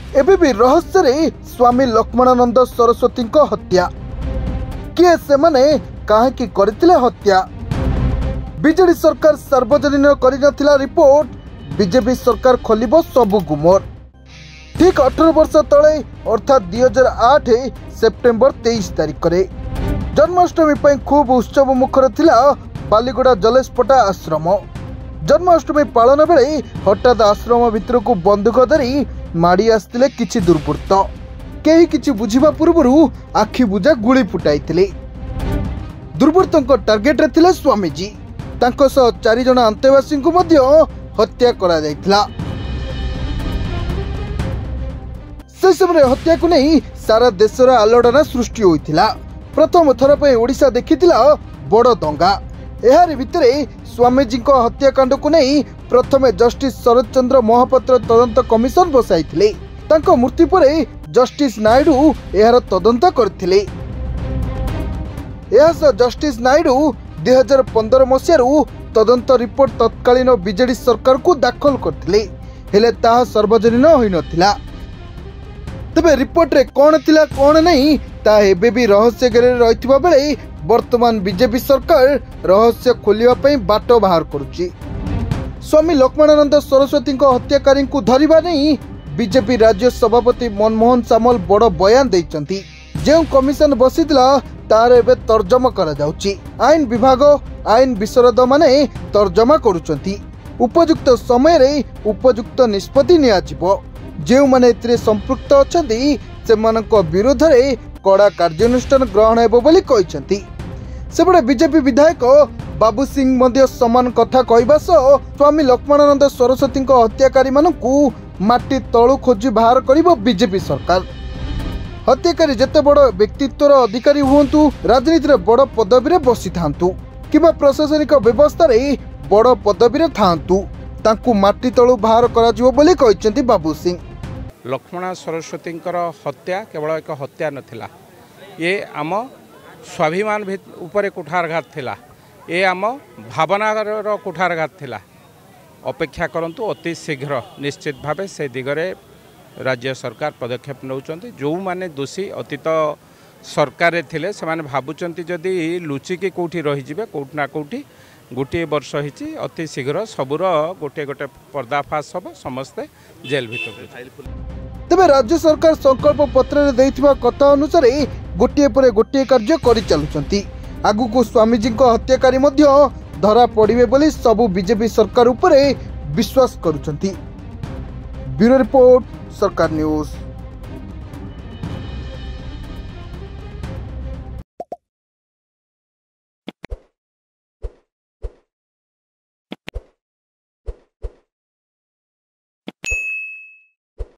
एबे भी रहस्य रे स्वामी लक्ष्मणानंद सरस्वती हत्या किए से माने काहे की करथिले हत्या। बीजेडी सरकार सार्वजनीन करिनथिला रिपोर्ट बीजेपी सरकार खोलिबो सबु गुमर। ठीक 18 वर्ष तले अर्थात 2008 सेप्टेम्बर 23 तारिख रे जन्माष्टमी पर खूब उत्सव मुखर थिला बालीगुड़ा जलेशपटा आश्रम। जन्माष्टमी पालन बेले हठात आश्रम भितर को बंदूक धरी माड़ी आसते किछि दुर्बृत्त। केही किछि बुझिबा पूर्वरु आखि बुझा गुली फुटाइथिले। दुर्बृत्तों टार्गेट रे थिले स्वामीजी। तांको सह 4 जण अंतेवासी को मध्य हत्या करा जायतिला। से समय हत्या को नहीं सारा देशर आलोड़ना सृष्टि होइथिला। प्रथम थर पे ओडिशा देखिथिला बड़ दंगा। एहार भितरे स्वामीजी को हत्याकांड को नहीं प्रथमे जस्टिस शरद चंद्र महापात्र तदंत कमिशन बसाइथिले। तांको मृत्यु परे जस्टिस नायडू एहार तदंत करथिले। एहास जस्टिस नायडू 2015 मसीहारू तदंत रिपोर्ट तत्कालीन बीजेडी सरकार को दाखल करथिले, हेले ताहा सार्वजनीन होई नथिला। तबे रिपोर्ट रे कोन थिला कोन नहीं ता एबे भी रहस्य घेरे रहितबा बेले वर्तमान बीजेपी सरकार रहस्य खोलिबा पई बाटो बाहर करूची। स्वामी लक्ष्मणानंद सरस्वती हत्याकारी को धरिबा नहीं बीजेपी राज्य सभापति मनमोहन सामल बड़ बयान देइचंती। जे कमिशन बसितला तार एबे तर्जमा करा जाउची। आईन विभाग आईन विशरद माने तर्जमा करूचंती। उपयुक्त समय रे उपयुक्त निष्पत्ति नियाजिबो। जे माने एतरे संपृक्त अछंती सेमानक विरोध रे कड़ा कार्यानुष्ठान ग्रहण हेबो बोली कहिसंती। सेबडे बीजेपी विधायक बाबू सिंह मध्य समान कथा कहबा सह स्वामी लक्ष्मणानंद सरस्वती हत्याकारी मानकू माटी तळु खोजी बाहर करिबो बीजेपी सरकार। हत्याकारी जेते बड़ व्यक्तित्वर अधिकारी हुंतु, राजनीति बड़ पदवी रे बसी थांतु किबा प्रशासनिक व्यवस्था रे बड़ पदवी रे थांतु, तांकू माटी तळु बाहर करा जिवो बोली कहिसंती बाबू सिंह। लक्ष्मण सरस्वती हत्या केवल एक हत्या नथिला, ये आम स्वाभिमान उपरे कुठारघात थिला, ये आम भावनार कुठारघात थिला। अपेक्षा करंतु अति शीघ्र निश्चित भावे से दिगरे राज्य सरकार पदक्षेप नौचंती। जो माने दोषी अतीत सरकार थिले से माने भाबुचंती जदि लुचिकी कोठी रही जिवे कोठना कोठी गोटे वर्ष होती अति शीघ्र सबुर गोटे गोटे पर्दाफाश हम समस्ते जेल भीतर। तबे राज्य सरकार संकल्प पत्र देइथिबा कथा अनुसार गोटे पर गोटे कार्य करि चलुचंती। आगु को स्वामीजी हत्याकारी मध्य धरा पड़िबे बोली सबु बीजेपी सरकार उपरे विश्वास करुचंती। ब्यूरो रिपोर्ट, सरकार न्यूज।